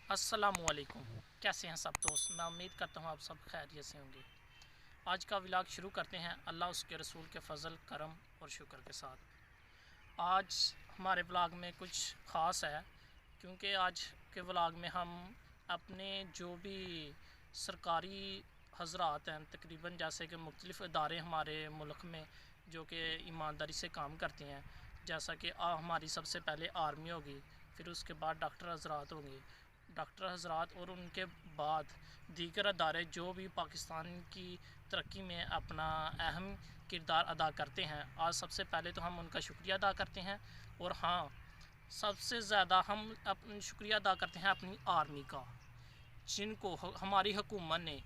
अस्सलामुअलैकुम। कैसे हैं सब दोस्त? मैं उम्मीद करता हूँ आप सब खैरियत से होंगे। आज का व्लॉग शुरू करते हैं अल्लाह उसके रसूल के फ़ज़ल करम और शुक्र के साथ। आज हमारे व्लॉग में कुछ ख़ास है क्योंकि आज के व्लॉग में हम अपने जो भी सरकारी हज़रात हैं, तकरीबन जैसे कि मुख्तलिफ़ इदारे हमारे मुल्क में जो कि ईमानदारी से काम करते हैं, जैसा कि हमारी सबसे पहले आर्मी होगी, फिर उसके बाद डॉक्टर हज़रात होंगे, डॉक्टर हज़रात और उनके बाद दीगर अदारे जो भी पाकिस्तान की तरक्की में अपना अहम किरदार अदा करते हैं। आज सबसे पहले तो हम उनका शुक्रिया अदा करते हैं और हाँ, सबसे ज़्यादा हम अपना शुक्रिया अदा करते हैं अपनी आर्मी का, जिनको हमारी हुकूमत ने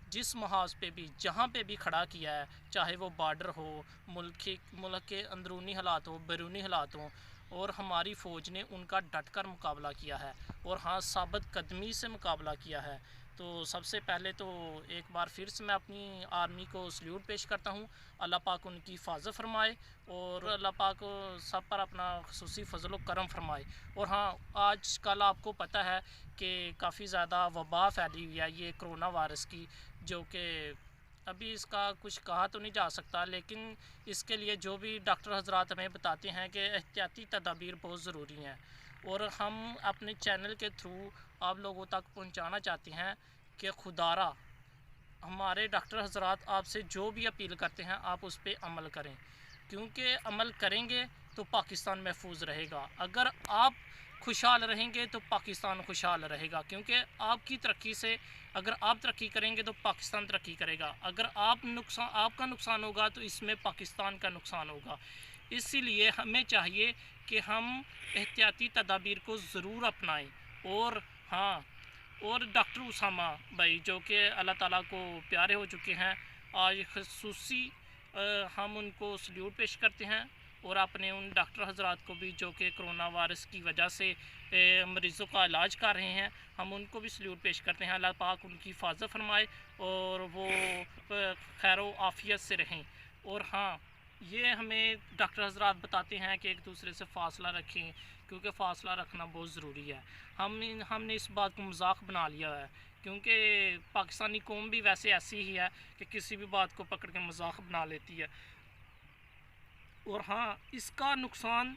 जिस महाज पे भी जहाँ पे भी खड़ा किया है, चाहे वो बॉर्डर हो, मुल्क के अंदरूनी हालात हो, बैरूनी हालात हो, और हमारी फ़ौज ने उनका डट कर मुकाबला किया है और हाँ, साबित कदमी से मुकाबला किया है। तो सबसे पहले तो एक बार फिर से मैं अपनी आर्मी को सल्यूट पेश करता हूँ। अल्लाह पाक उनकी हिफाजत फरमाए और अल्लाह पाक सब पर अपना खुसूसी फजल व करम फरमाए। और हाँ, आज कल आपको पता है कि काफ़ी ज़्यादा वबा फैली हुई है, ये कोरोना वायरस की, जो कि अभी इसका कुछ कहा तो नहीं जा सकता, लेकिन इसके लिए जो भी डॉक्टर हज़रात हमें बताते हैं कि एहतियाती तदाबीर बहुत ज़रूरी हैं। और हम अपने चैनल के थ्रू आप लोगों तक पहुंचाना चाहते हैं कि खुदारा हमारे डॉक्टर हज़रात आपसे जो भी अपील करते हैं आप उस पर अमल करें, क्योंकि अमल करेंगे तो पाकिस्तान महफूज रहेगा। अगर आप खुशहाल रहेंगे तो पाकिस्तान खुशहाल रहेगा, क्योंकि आपकी तरक्की से अगर आप तरक्की करेंगे तो पाकिस्तान तरक्की करेगा। अगर आपका नुकसान होगा तो इसमें पाकिस्तान का नुकसान होगा। इसीलिए हमें चाहिए कि हम एहतियाती तदाबीर को ज़रूर अपनाएं। और हाँ, और डॉक्टर उसामा भाई जो कि अल्लाह ताला को प्यारे हो चुके हैं, आज खसूसी हम उनको सल्यूट पेश करते हैं और अपने उन डॉक्टर हज़रात को भी जो कि कोरोना वायरस की वजह से मरीज़ों का इलाज कर रहे हैं, हम उनको भी सल्यूट पेश करते हैं। अल्लाह पाक उनकी हिफाजत फरमाए और वो खैर व आफ़ियत से रहें। और हाँ, ये हमें डॉक्टर हज़रात बताते हैं कि एक दूसरे से फ़ासला रखें, क्योंकि फ़ासला रखना बहुत ज़रूरी है। हमने इस बात को मजाक बना लिया है, क्योंकि पाकिस्तानी कौम भी वैसे ऐसी ही है कि किसी भी बात को पकड़ के मजाक बना लेती है। और हाँ, इसका नुकसान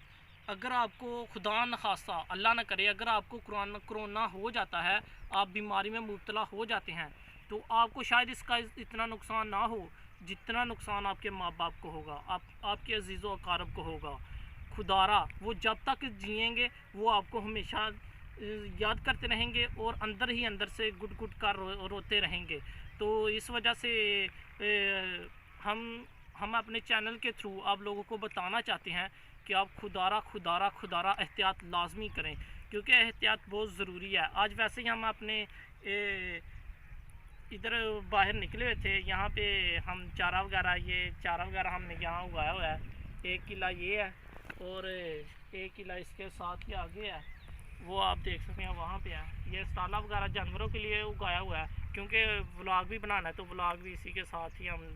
अगर आपको खुदा न खास्ता अल्लाह ना करे, अगर आपको कोरोना हो जाता है, आप बीमारी में मुब्तला हो जाते हैं, तो आपको शायद इसका इतना नुकसान ना हो जितना नुकसान आपके माँ बाप को होगा, आपके अजीज़ व अकारब को होगा। खुदारा वो जब तक जिएंगे वो आपको हमेशा याद करते रहेंगे और अंदर ही अंदर से गुट गुट कर रोते रहेंगे। तो इस वजह से हम अपने चैनल के थ्रू आप लोगों को बताना चाहते हैं कि आप खुदारा एहतियात लाजमी करें, क्योंकि एहतियात बहुत ज़रूरी है। आज वैसे ही हम अपने इधर बाहर निकले हुए थे, यहाँ पे हम चारा वगैरह हमने यहाँ उगाया हुआ है। 1 किला ये है और 1 किला इसके साथ ही आगे है, वो आप देख सकते हैं वहाँ पे है। ये साला वगैरह जानवरों के लिए उगाया हुआ है, क्योंकि व्लॉग भी बनाना है तो व्लॉग भी इसी के साथ ही हम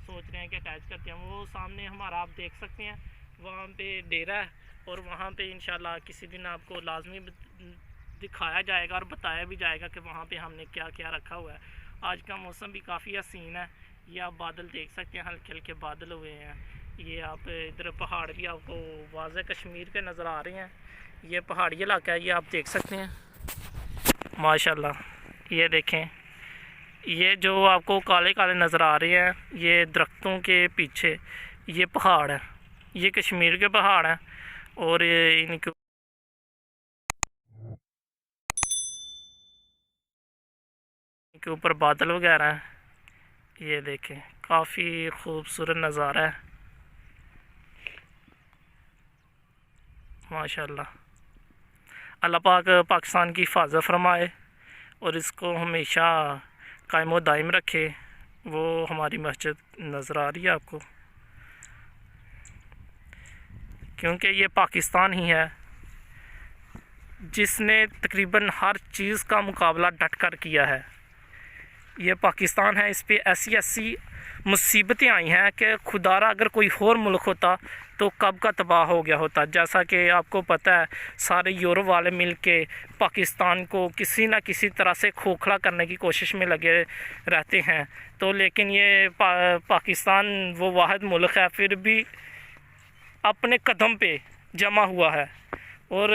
सोच रहे हैं कि अटैच करते हैं। वो सामने हमारा आप देख सकते हैं, वहाँ पे डेरा है और वहाँ पे इंशाल्लाह किसी दिन आपको लाजमी दिखाया जाएगा और बताया भी जाएगा कि वहाँ पे हमने क्या क्या रखा हुआ है। आज का मौसम भी काफ़ी हसीन है, ये आप बादल देख सकते हैं, हल्के हल्के बादल हुए हैं। ये आप इधर पहाड़ भी आपको वाज़े कश्मीर के नज़र आ रहे हैं। ये पहाड़ी इलाका है, ये आप देख सकते हैं माशाल्लाह। ये देखें, ये जो आपको काले काले नज़र आ रहे हैं, ये दरख्तों के पीछे ये पहाड़ है, ये कश्मीर के पहाड़ हैं। और इनके ऊपर बादल वगैरह हैं। ये देखें, काफ़ी खूबसूरत नज़ारा है माशाल्लाह। अल्लाह पाक पाकिस्तान की हिफाजत फरमाए और इसको हमेशा कायम दायम रखे। वो हमारी मस्जिद नज़र आ रही है आपको, क्योंकि ये पाकिस्तान ही है जिसने तकरीबन हर चीज़ का मुकाबला डट कर किया है। ये पाकिस्तान है, इस पर ऐसी मुसीबतें आई हैं कि खुदारा अगर कोई और मुल्क होता तो कब का तबाह हो गया होता। जैसा कि आपको पता है सारे यूरोप वाले मिल के पाकिस्तान को किसी न किसी तरह से खोखला करने की कोशिश में लगे रहते हैं। तो लेकिन ये पाकिस्तान वो वाहिद मुल्क है फिर भी अपने कदम पे जमा हुआ है और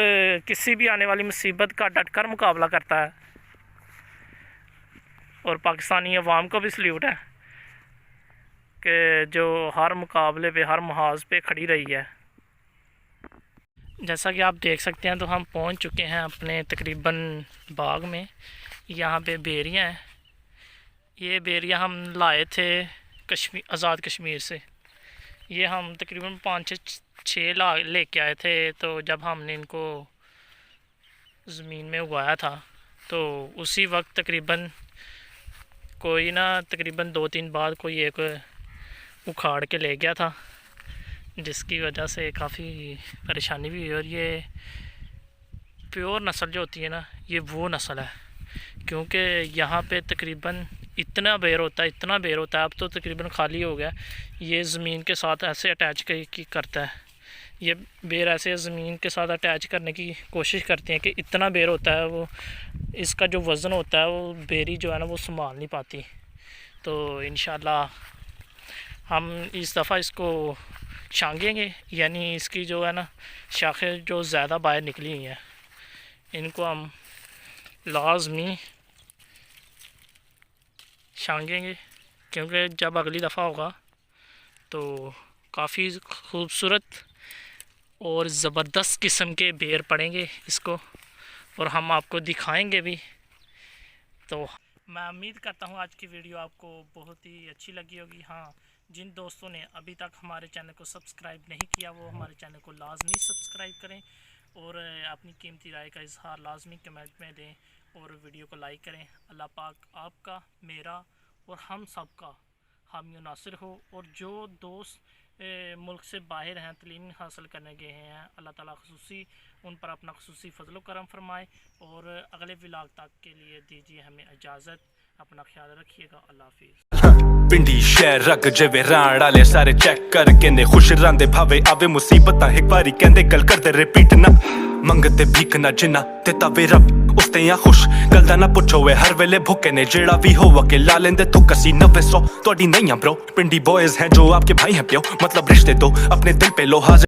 किसी भी आने वाली मुसीबत का डटकर मुकाबला करता है। और पाकिस्तानी अवाम को भी सल्यूट है कि जो हर मुकाबले पे हर महाज पे खड़ी रही है। जैसा कि आप देख सकते हैं तो हम पहुंच चुके हैं अपने तकरीबन बाग में। यहाँ पे बेरियाँ हैं। ये बेरियाँ हम लाए थे आज़ाद कश्मीर से। ये हम तकरीबन 5-6 लेके आए थे। तो जब हमने इनको ज़मीन में उगाया था तो उसी वक्त तकरीबन 2-3 बाद कोई एक उखाड़ के ले गया था, जिसकी वजह से काफ़ी परेशानी भी हुई। और ये प्योर नस्ल जो होती है ना, ये वो नस्ल है, क्योंकि यहाँ पे तकरीबन इतना बेर होता है। अब तो तकरीबन खाली हो गया। ये ज़मीन के साथ ऐसे अटैच करता है। ये बेर ऐसे ज़मीन के साथ अटैच करने की कोशिश करते हैं कि इतना बेर होता है, वो इसका जो वज़न होता है वो बेरी जो है ना वो संभाल नहीं पाती। तो इंशाल्लाह हम इस दफ़ा इसको छांगेंगे, यानी इसकी जो है ना शाखें जो ज़्यादा बाहर निकली हुई हैं इनको हम लाजमी छांगेंगे, क्योंकि जब अगली दफ़ा होगा तो काफ़ी खूबसूरत और ज़बरदस्त किस्म के बेर पड़ेंगे इसको, और हम आपको दिखाएंगे भी। तो मैं उम्मीद करता हूँ आज की वीडियो आपको बहुत ही अच्छी लगी होगी। हाँ, जिन दोस्तों ने अभी तक हमारे चैनल को सब्सक्राइब नहीं किया वो हमारे चैनल को लाजमी सब्सक्राइब करें और अपनी कीमती राय का इजहार लाजमी कमेंट में दें और वीडियो को लाइक करें। अल्लाह पाक आपका, मेरा और हम सब का हामी नासिर हो। और जो दोस्त मुल्क से बाहर हैं, तलीम हासिल करने गए हैं, अल्लाह ताला खुसूसी उन पर अपना खुसूसी फजल करम फरमाए। और अगले व्लॉग तक के लिए दीजिए हमें इजाज़त। अपना ख्याल रखिएगा। अल्लाह हाफिज़। पिंडी शहर रग जिवें राण वाले सारे चेक कर कहंदे खुश रहिंदे भावे आवे मुसीबतां एक बारी कहंदे गल करदे रिपीट ना मंगते भीख ना जिन्ना ते तवे रब उसते या खुश गल दा ना पुछो वे हर वेले भुक्के ने जेड़ा भी होवा के ला लेंदे तू कसी 900 तोड़ी नहीं ब्रो। पिंडी बॉयज हैं जो आपके भाई हैं प्यो, मतलब रिश्ते दो अपने दिल पे लो हाजिर